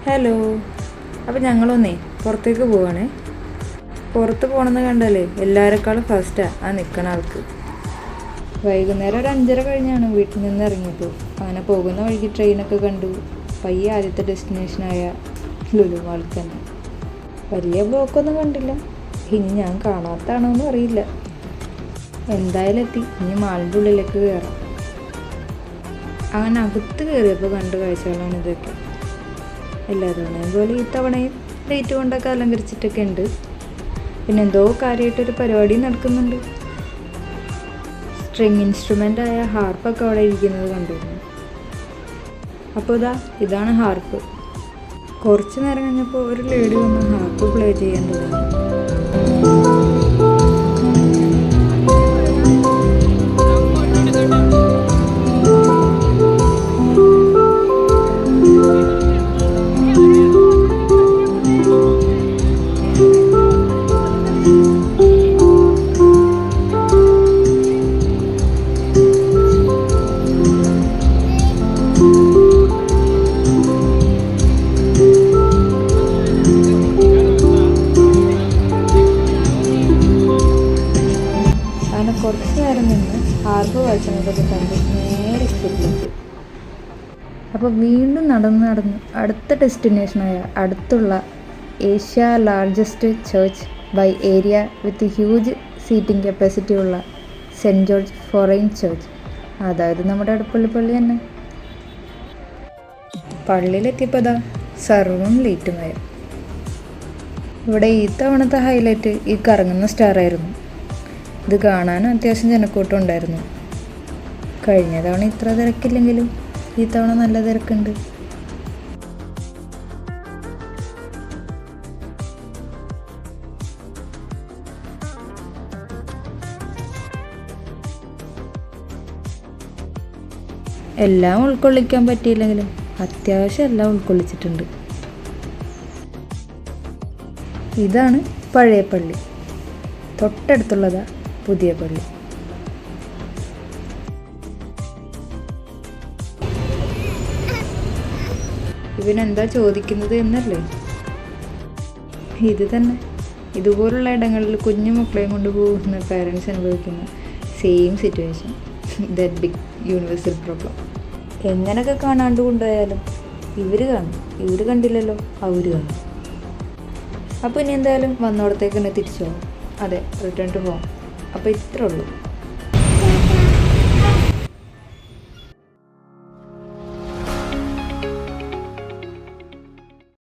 Hello. അപ്പോൾ ഞങ്ങളൊന്നേ പുറത്തേക്ക് പോവാണേ. പുറത്ത് പോകണമെന്ന് കണ്ടല്ലേ എല്ലാവരെക്കാളും ഫസ്റ്റാണ് ആ നിൽക്കണ ആൾക്ക്. വൈകുന്നേരം ഒരു 5:30 കഴിഞ്ഞാണ് വീട്ടിൽ നിന്ന് ഇറങ്ങിയപ്പോൾ. അങ്ങനെ പോകുന്ന വഴിക്ക് ട്രെയിനൊക്കെ കണ്ടു. പയ്യെ ആദ്യത്തെ ഡെസ്റ്റിനേഷനായ ലുലു മാളിൽ തന്നെ. വലിയ ബ്ലോക്കൊന്നും കണ്ടില്ല. ഇനി ഞാൻ കാണാത്തതാണോന്നും അറിയില്ല. എന്തായാലും എത്തി. ഇനി മാളിൻ്റെ ഉള്ളിലേക്ക് കയറാം. അങ്ങനെ അകത്ത് കയറിയപ്പോൾ കണ്ട കാഴ്ചകളാണ് ഇതൊക്കെ. എല്ലാ തവണയും പോലെ ഈ തവണയും ലൈറ്റ് കൊണ്ടൊക്കെ അലങ്കരിച്ചിട്ടൊക്കെ ഉണ്ട്. പിന്നെ എന്തോ കാര്യമായിട്ടൊരു പരിപാടി നടക്കുന്നുണ്ട്. സ്ട്രിങ് ഇൻസ്ട്രുമെൻ്റായ ഹാർപ്പൊക്കെ അവിടെ ഇരിക്കുന്നത് കണ്ടിരുന്നു. അപ്പോൾ ഇതാണ് ഹാർപ്പ്. കുറച്ച് നേരം കഴിഞ്ഞപ്പോൾ ഒരു ലേഡി വന്ന് ഹാർപ്പ് പ്ലേ ചെയ്യാൻ തുടങ്ങി. അങ്ങനെ കുറച്ച് നേരം നിന്ന് ഹാർപ്പ് വായിച്ചതൊക്കെ കണ്ട് നേരെ സ്കൂളിലെത്തി. അപ്പോൾ വീണ്ടും നടന്ന് അടുത്ത ഡെസ്റ്റിനേഷനായ അടുത്തുള്ള Asia largest church by area with huge seating capacity ഉള്ള സെൻറ്റ് ജോർജ് ഫോറൈൻ ചർച്ച്, അതായത് നമ്മുടെ അടുപ്പള്ളി പള്ളി തന്നെ. പള്ളിയിലെത്തിയപ്പോൾ സർവ്വം ലൈറ്റുമായ. ഇവിടെ ഈ തവണത്തെ ഹൈലൈറ്റ് ഈ കറങ്ങുന്ന സ്റ്റാറായിരുന്നു. ഇത് കാണാനും അത്യാവശ്യം ജനക്കൂട്ടം ഉണ്ടായിരുന്നു. കഴിഞ്ഞ തവണ ഇത്ര തിരക്കില്ലെങ്കിലും ഈ തവണ നല്ല തിരക്കുണ്ട്. എല്ലാം ഉൾക്കൊള്ളിക്കാൻ പറ്റിയില്ലെങ്കിലും അത്യാവശ്യം എല്ലാം ഉൾക്കൊള്ളിച്ചിട്ടുണ്ട്. ഇതാണ് പഴയ പള്ളി. തൊട്ടടുത്തുള്ളതാ പുതിയ പള്ളി. ഇവനെന്താ ചോദിക്കുന്നത് എന്നല്ലേ? ഇത് തന്നെ. ഇതുപോലുള്ള ഇടങ്ങളിൽ കുഞ്ഞു മക്കളെയും കൊണ്ട് പോകുന്ന പാരൻസ് അനുഭവിക്കുന്ന same situation. That big universal problem. എങ്ങനെയൊക്കെ കാണാണ്ട് കൊണ്ടുപോയാലും ഇവർ കാണും. ഇവർ കണ്ടില്ലല്ലോ, അവർ കാണും. അപ്പോൾ ഇനി എന്തായാലും വന്നോടത്തേക്ക് തന്നെ തിരിച്ചു പോകും. അതെ, റിട്ടേൺ ടു ഹോം. അപ്പോൾ ഇത്രേ ഉള്ളൂ.